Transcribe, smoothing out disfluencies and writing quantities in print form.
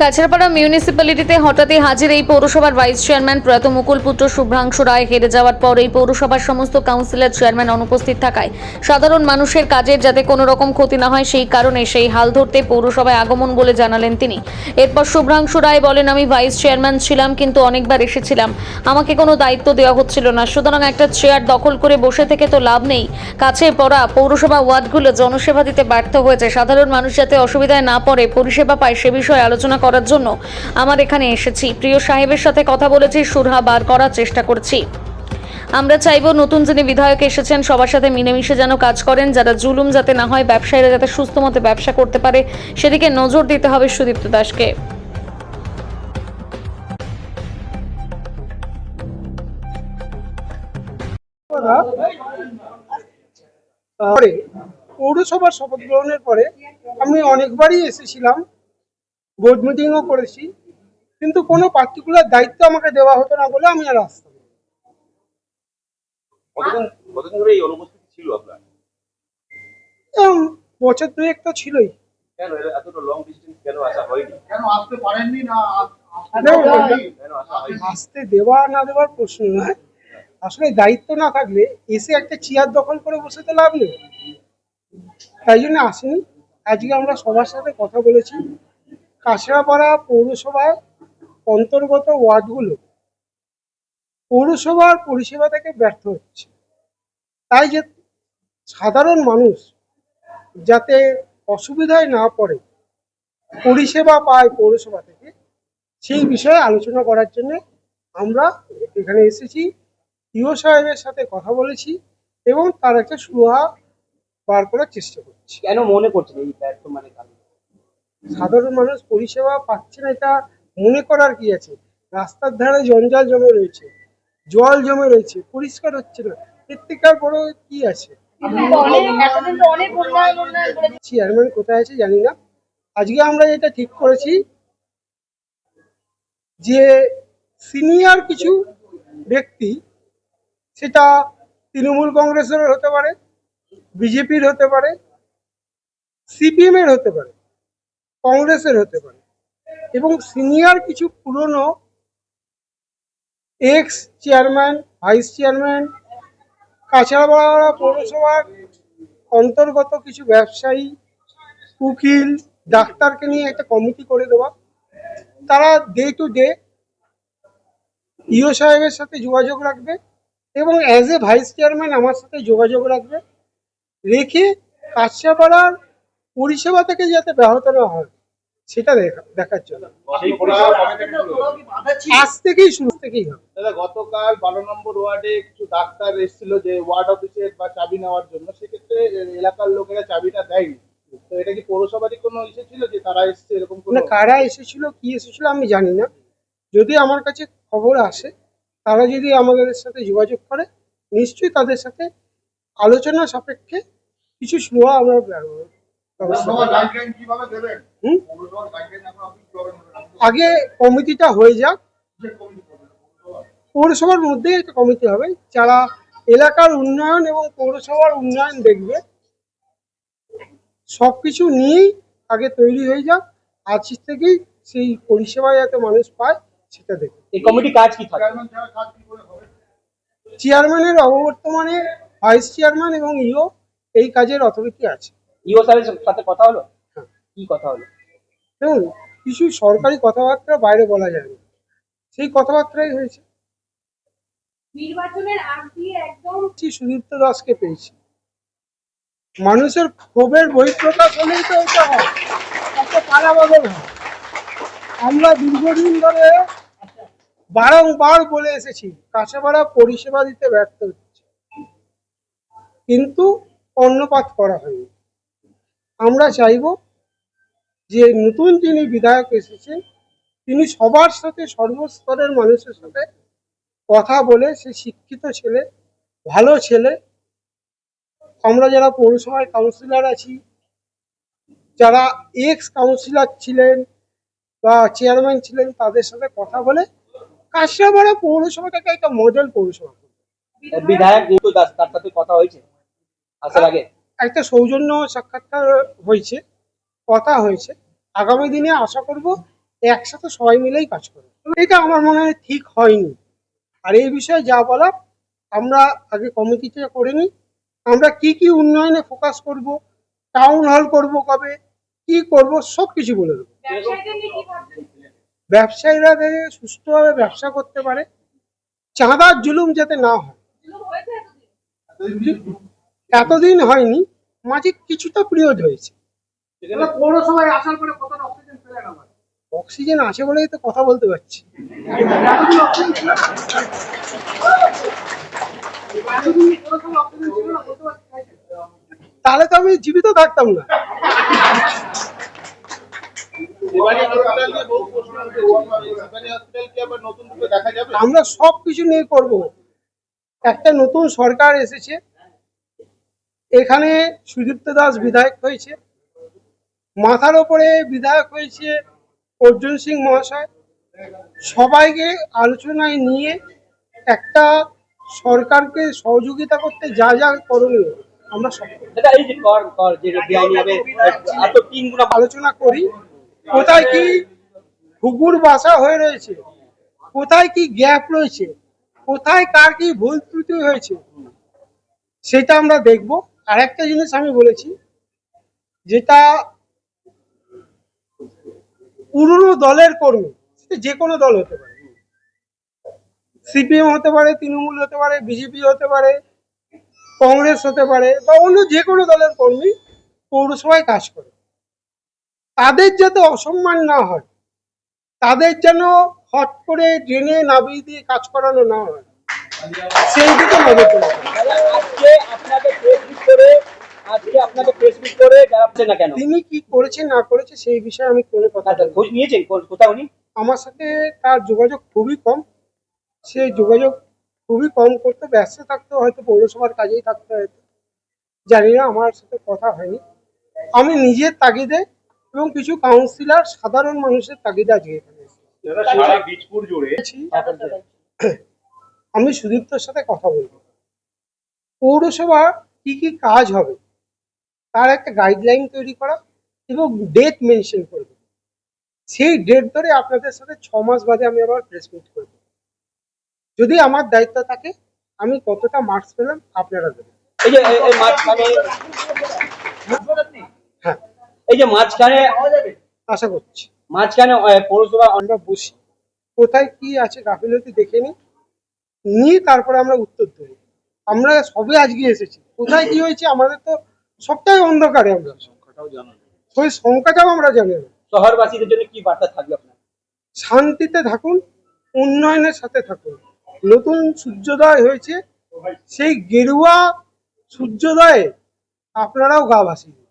কাছড়াপাড়া মিউনিসিপ্যালিটিতে হঠাৎই হাজির এই পৌরসভার ভাইস চেয়ারম্যান প্রয়াত মুকুল পুত্র শুভ্রাংশু রায় হেরে যাওয়ার পর এই পৌরসভার সমস্ত কাউন্সিলর চেয়ারম্যান অনুপস্থিত থাকায় সাধারণ মানুষের কাজের যাতে কোনো রকম ক্ষতি না হয় সেই কারণে সেই হাল ধরতে পৌরসভায় আগমন বলে জানালেন তিনি। এরপর শুভ্রাংশু রায় বলেন, আমি ভাইস চেয়ারম্যান ছিলাম কিন্তু অনেকবার এসেছিলাম, আমাকে কোনো দায়িত্ব দেওয়া হচ্ছিল না, সুতরাং একটা চেয়ার দখল করে বসে থেকে তো লাভ নেই। কাছে পড়া পৌরসভা ওয়ার্ডগুলো জনসেবা দিতে ব্যর্থ হয়েছে, সাধারণ মানুষ যাতে অসুবিধায় না পড়ে পরিষেবা পায় সে বিষয়ে আলোচনা করার জন্য আমার এখানে এসেছি। প্রিয় সাহেবের সাথে কথা বলেছি, সুরাহা বার করার চেষ্টা করছি। আমরা চাইবো নতুন যিনি বিধায়ক এসেছেন সবার সাথে মিলেমিশে যেন কাজ করেন, যারা জুলুম যাতে না হয়, ব্যবসায়ীরা যাতে সুস্থ মতো ব্যবসা করতে পারে সেদিকে নজর দিতে হবে সুদীপ্ত দাসকে। পৌরসভার শপথ গ্রহণের পরে আমি অনেকবারই এসেছিলাম, বোর্ড মিটিংও করেছি, কিন্তু কোনো পার্টিকুলার দায়িত্ব আমাকে দেওয়া হতো না বলে আমি আর আসতাম। কতদিন ধরে এই অনুপস্থিতি ছিল আপনার? বছর দুয়েক তো ছিলই। কেন এতটা লং ডিস্টেন্স কেন আসা হয়নি? কেন আসতে পারেননি না কেন আসা হয়নি? আসতে দেওয়া না দেওয়ার প্রশ্ন নয়, আসলে দায়িত্ব না থাকলে এসে একটা চেয়ার দখল করে বসে তো লাভ নেই, তাই জন্য আসেনি। আজকে আমরা সবার সাথে কথা বলেছি, কাছড়াপাড়া পৌরসভার অন্তর্গত ওয়ার্ডগুলো পৌরসভার পরিষেবা থেকে ব্যর্থ হচ্ছে, তাই যে সাধারণ মানুষ যাতে অসুবিধায় না পড়ে, পরিষেবা পায় পৌরসভা থেকে, সেই বিষয়ে আলোচনা করার জন্য আমরা এখানে এসেছি। ইও সাহেবের সাথে কথা বলেছি এবং তার একটা সুরাহা বার করার চেষ্টা করছি। কেন মনে করছেন এই ব্যর্থ মানে কারণ? সাধারণ মানুষ পরিষেবা পাচ্ছে না এটা মনে করার কি আছে? রাস্তার ধারে জঞ্জাল জমে রয়েছে, জল জমে রয়েছে, পরিষ্কার হচ্ছে না, এর থেকে আর বড় কি আছে? চেয়ারম্যান কোথায় আছে জানি না। আজকে আমরা এটা ঠিক করেছি যে সিনিয়র কিছু ব্যক্তি, সেটা তৃণমূল কংগ্রেসের হতে পারে, বিজেপির হতে পারে, সিপিএম এর হতে পারে, কংগ্রেসের হতে পারে, এবং সিনিয়র কিছু পুরনো ex chairman, vice chairman, Kanchrapara পৌরসভার অন্তর্গত কিছু ব্যবসায়ী, উকিল, ডাক্তারকে নিয়ে একটা কমিটি করে দেওয়া। তারা ডে টু ডে ইও সাহেবের সাথে যোগাযোগ রাখবে এবং অ্যাজ এ ভাইস চেয়ারম্যান আমার সাথে যোগাযোগ রাখবে, রেখে কাছড়াপাড়ার পরিষেবা থেকে যাতে ব্যাহত না হয় সেটা দেখার জন্য। সেই পরিষেবা কবে থেকে শুরু হবে? আজ থেকেই শুরু থেকেই হবে। দাদা, গতকাল 12 নম্বর ওয়ার্ডে কিছু ডাক্তার এসেছিল যে ওয়ার্ড অফিসের বা চাবি নেওয়ার জন্য, সেক্ষেত্রে এলাকার লোকেরা চাবিটা দেয়নি। তো এটা কি পৌরসভারই কোনো ইস্যু ছিল যে তারা এসছে এরকম কোনো? না, কারা এসেছিল কি এসেছিল আমি জানি না। যদি আমার কাছে খবর আসে, তারা যদি আমাদের সাথে যোগাযোগ করে, নিশ্চয়ই তাদের সাথে আলোচনা সাপেক্ষে কিছু সুরাহা আমরা ব্যবস্থা করব। কিভাবে দেবেন? হুম? পৌরসভার গাইডলাইন এখন আপনি কিভাবে দেবেন? আগে কমিটিটা হয়ে যাক, পৌরসভার মধ্যেই একটা কমিটি হবে যারা এলাকার উন্নয়ন এবং পৌরসভার উন্নয়ন দেখবে, সবকিছু নিয়েই আগে তৈরি হয়ে যাক। আজ থেকেই সেই পরিষেবা যাতে মানুষ পায় সেটা দেখবে। এই কমিটি কাজ কি থাকে? চেয়ারম্যান ছাড়া কাজ কি করে হবে? চেয়ারম্যানের অবর্তমানে ভাইস চেয়ারম্যান এবং ইও এই কাজের অথরিটি আছে। ইও স্যারের সাথে কথা হলো? হ্যাঁ। কি কথা হলো? দেখুন, কিছু সরকারি কথাবার্তা বাইরে বলা যায় না, সেই কথাবার্তাই হয়েছে। নির্বাচনের আগ দিয়ে একদম সুদীপ্ত দাসকে পেয়েছি, মানুষের ক্ষোভের বহিঃপ্রকাশ হলেই তো এটা হয়, একটা পালা বদল হয়। আমরা দীর্ঘদিন ধরে বারংবার বলে এসেছি কাছড়াপাড়া পরিষেবা দিতে ব্যর্থ হচ্ছে, কিন্তু কর্ণপাত করা হয়নি। আমরা চাইব যে নতুন যিনি বিধায়ক এসেছেন তিনি সবার সাথে, সর্বস্তরের মানুষের সাথে কথা বলে, সে শিক্ষিত ছেলে, ভালো ছেলে, আমরা যারা পৌরসভায় কাউন্সিলর আছি, যারা এক্স কাউন্সিলর ছিলেন বা চেয়ারম্যান ছিলেন, তাদের সাথে কথা বলে কাছড়াপাড়া পৌরসভাটাকে একটা মডেল পৌরসভা করবে। বিধায়ক মুকুল দাস, তার সাথে কথা হয়েছে আসার আগে? একটা সৌজন্য সাক্ষাৎকার হয়েছে, কথা হয়েছে। আগামী দিনে আশা করব একসাথে সবাই মিলেই কাজ করে। এটা আমার মনে হয় ঠিক হয়নি। আর এই বিষয়ে যা বলা, আমরা আগে কমিটিতে করে নিই, আমরা কি কি উন্নয়নে ফোকাস করব, টাউন হল করব কবে, কি করব সব কিছু বলে দেবো। ব্যবসায়ীরা যাতে সুষ্ঠুভাবে ব্যবসা করতে পারে, চাঁদার জুলুম যাতে না হয়। এতদিন হয়নি, মাঝে কিছুটা পিরিয়ড হয়েছে। পৌরসভায় আসার পরে কতটা অক্সিজেন পেলেন আমার? অক্সিজেন আছে বলেই তো কথা বলতে পারছি। তাহলে তো আমি জীবিত থাকতাম না। শিবানী হসপিটাল নিয়ে বহু প্রশ্ন উঠেছে। শিবানী হসপিটাল কি আবার নতুন রূপে দেখা যাবে? আমরা সব কিছু নিয়ে করব। একটা নতুন সরকার এসেছে, এখানে সুদীপ্ত দাস বিধায়ক হয়েছে, মাথার ওপরে বিধায়ক হয়েছে অর্জুন সিং মহাশয়। সবাইকে আলোচনায় নিয়ে একটা সরকারকে সহযোগিতা করতে যা যা করণীয় আমরা সব করব। দাদা এই যে কর যে বেআইনিভাবে এত 3 গুণ আলোচনা করি, কোথায় কি ঘুঘুর বাসা হয়ে রয়েছে, কোথায় কি গ্যাপ রয়েছে, কোথায় কার কি ভুল ত্রুটি হয়েছে, সেটা আমরা দেখব। আর একটা জিনিস আমি বলেছি, যেটা পুরনো দলের কর্মী, সেটা যে কোনো দল হতে পারে, সিপিএম হতে পারে, তৃণমূল হতে পারে, বিজেপি হতে পারে, কংগ্রেস হতে পারে, বা অন্য যে কোনো দলের কর্মী পৌরসভায় কাজ করে, তাদের যাতে অসম্মান না হয়, তাদের যেন হট করে ড্রেনে নামিয়ে দিয়ে কাজ করানো না হয়, সেই দিকে নজর দেওয়া হবে। আপনাকে ফেসবুক করে জানাচ্ছে না কেন? তিনি কি করেছে না করেছে সেই বিষয়ে আমি কোনো কথা আচ্ছা, বলবো না। খোঁজ নিয়েছেন কোথাও উনি? আমার সাথে তার যোগাযোগ খুবই কম, সে যোগাযোগ খুবই কম করতে, ব্যস্ত থাকতো, হয়তো পৌরসভার কাজেই থাকতে, হয়তো জানি না, আমার সাথে কথা হয়নি। আমি নিজের তাগিদে এবং কিছু কাউন্সিলর সাধারণ মানুষের তাগিদে আজকে এখানে সারা বীজপুর জুড়ে এসেছি। আমি সুদীপ্তর সাথে কথা বলবো, পৌরসভা কি কি কাজ হবে তার একটা গাইডলাইন তৈরি করা এবং ডেট মেনশন করবে। সেই ডেট ধরে আপনাদের সাথে 6 মাস বাদে আমি আবার প্রেস মিট করব। যদি আমার দায়িত্ব থাকে, আমি কতটা মার্কস পেলাম আপনারা দেবেন। এই যে এই মাঝখানে হ্যাঁ, এই যে মাঝখানে আশা করছি পৌরসভা আমরা বসি, কোথায় কি আছে গাফিলতি দেখে নিয়ে তারপরে আমরা উত্তর দেব। আমরা সবে আজকে এসেছি, কোথায় কি হয়েছে আমাদের তো সবটাই অন্ধকারে, আমরা ওই সংখ্যাটাও আমরা জানি না। শহরবাসীদের জন্য কি বার্তা থাকবে আপনার? শান্তিতে থাকুন, উন্নয়নের সাথে থাকুন। নতুন সূর্যোদয় হয়েছে, সেই গেরুয়া সূর্যোদয়ে আপনারাও গা ভাসিয়ে